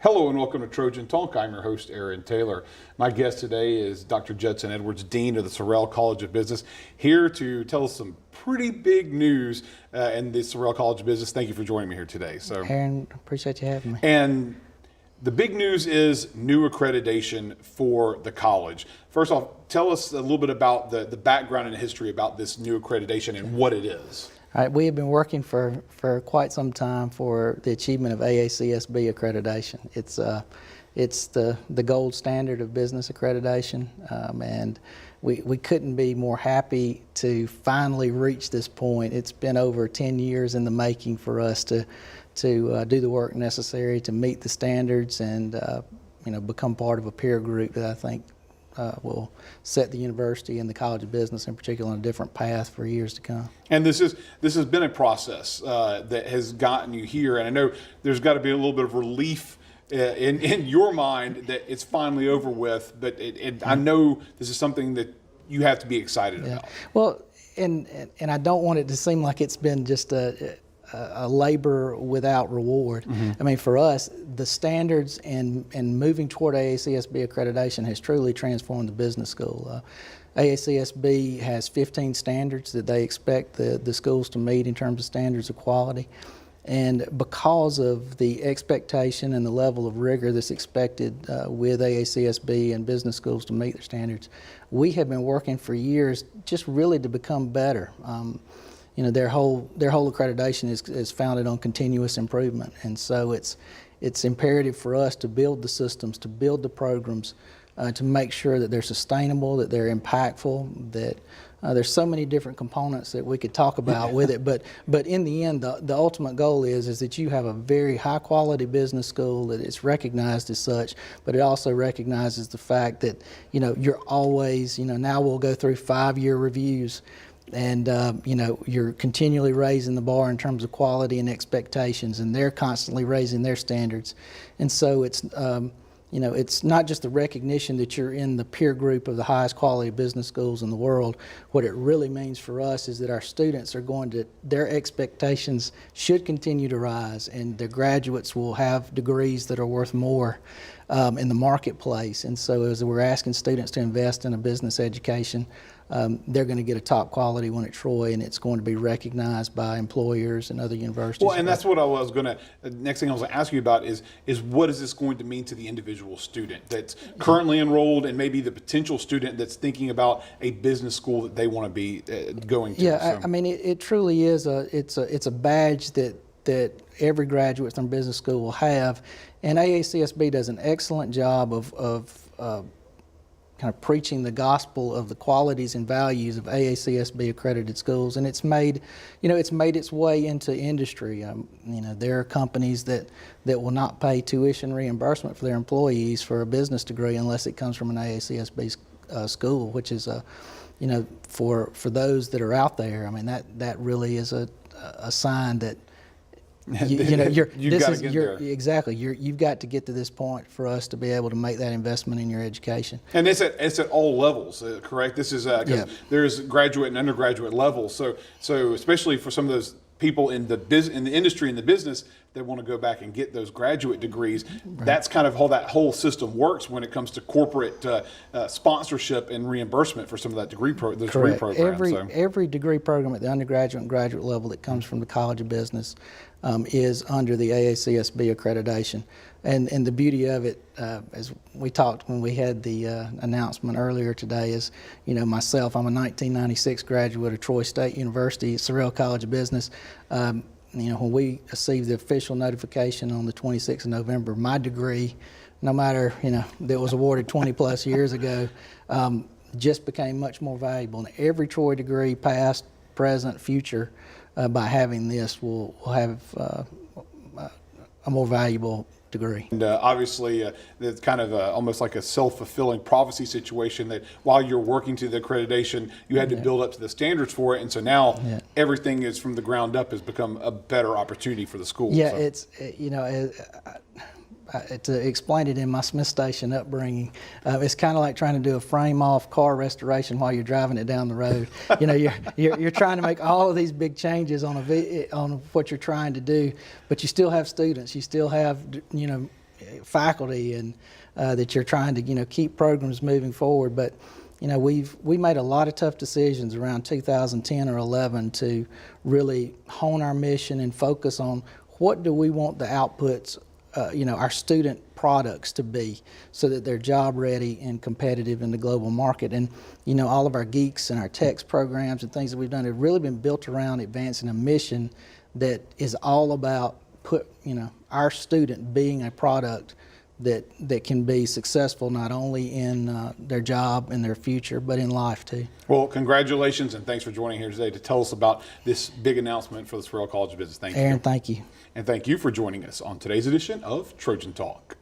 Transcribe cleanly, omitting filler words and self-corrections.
Hello and welcome to Trojan Talk. I'm your host, Aaron Taylor. My guest today is Dr. Judson Edwards, Dean of the Sorrell College of Business, here to tell us some pretty big news in the Sorrell College of Business. Thank you for joining me here today. Aaron, appreciate you having me. And the big news is new accreditation for the college. First off, tell us a little bit about the background and history about this new accreditation and what it is. All right, we have been working for quite some time for the achievement of AACSB accreditation. It's the gold standard of business accreditation, and we couldn't be more happy to finally reach this point. It's been over 10 years in the making for us to do the work necessary to meet the standards and become part of a peer group that I think will set the university and the College of Business in particular on a different path for years to come. And this has been a process that has gotten you here, and I know there's got to be a little bit of relief in your mind that it's finally over with, but I know this is something that you have to be excited about. Well, and I don't want it to seem like it's been just a labor without reward. Mm-hmm. I mean, for us, the standards and moving toward AACSB accreditation has truly transformed the business school. AACSB has 15 standards that they expect the schools to meet in terms of standards of quality. And because of the expectation and the level of rigor that's expected with AACSB and business schools to meet their standards, we have been working for years just really to become better. Their whole accreditation is founded on continuous improvement, and so it's imperative for us to build the systems, to build the programs, to make sure that they're sustainable, that they're impactful, that there's so many different components that we could talk about with it, but in the end, the ultimate goal is that you have a very high quality business school that is recognized as such, but it also recognizes the fact that you're always now we'll go through 5-year reviews. And you're continually raising the bar in terms of quality and expectations, and they're constantly raising their standards. And so it's not just the recognition that you're in the peer group of the highest quality business schools in the world. What it really means for us is that our students their expectations should continue to rise, and their graduates will have degrees that are worth more in the marketplace. And so as we're asking students to invest in a business education, they're going to get a top quality one at Troy, and it's going to be recognized by employers and other universities. Well, and that's what I was going to, next thing I was going to ask you about is what is this going to mean to the individual student that's currently enrolled and maybe the potential student that's thinking about a business school that they want to be going to? Yeah, I mean, it truly is it's a badge that every graduate from business school will have, and AACSB does an excellent job of kind of preaching the gospel of the qualities and values of AACSB accredited schools, and it's made its way into industry. There are companies that will not pay tuition reimbursement for their employees for a business degree unless it comes from an AACSB school, which is for those that are out there. I mean, that really is a sign that you've got to get to this point for us to be able to make that investment in your education. And it's at all levels, correct? This is there's graduate and undergraduate levels. So especially for some of those people in the industry and the business that want to go back and get those graduate degrees, right. That's kind of how that whole system works when it comes to corporate sponsorship and reimbursement for some of that degree programs. Every degree program at the undergraduate and graduate level that comes from the College of Business is under the AACSB accreditation. And the beauty of it, as we talked when we had the announcement earlier today, is, myself, I'm a 1996 graduate of Troy State University, Sorrell College of Business. When we received the official notification on the 26th of November, my degree, no matter, that was awarded 20 plus years ago, just became much more valuable. And every Troy degree, past, present, future, by having this, will have a more valuable degree. And obviously, it's kind of almost like a self-fulfilling prophecy situation that while you're working to the accreditation, you had to build up to the standards for it, and so now everything is from the ground up has become a better opportunity for the school. Yeah, it's to explain it in my Smith Station upbringing, it's kind of like trying to do a frame-off car restoration while you're driving it down the road. You're trying to make all of these big changes on what you're trying to do, but you still have students. You still have faculty and that you're trying to keep programs moving forward. But we made a lot of tough decisions around 2010 or 11 to really hone our mission and focus on what do we want the outputs, our student products to be, so that they're job ready and competitive in the global market. And all of our geeks and our techs programs and things that we've done have really been built around advancing a mission that is all about our student being a product that can be successful not only in their job and their future, but in life too. Well, congratulations, and thanks for joining here today to tell us about this big announcement for the Sparrow College of Business. Thank you. Aaron, thank you. And thank you for joining us on today's edition of Trojan Talk.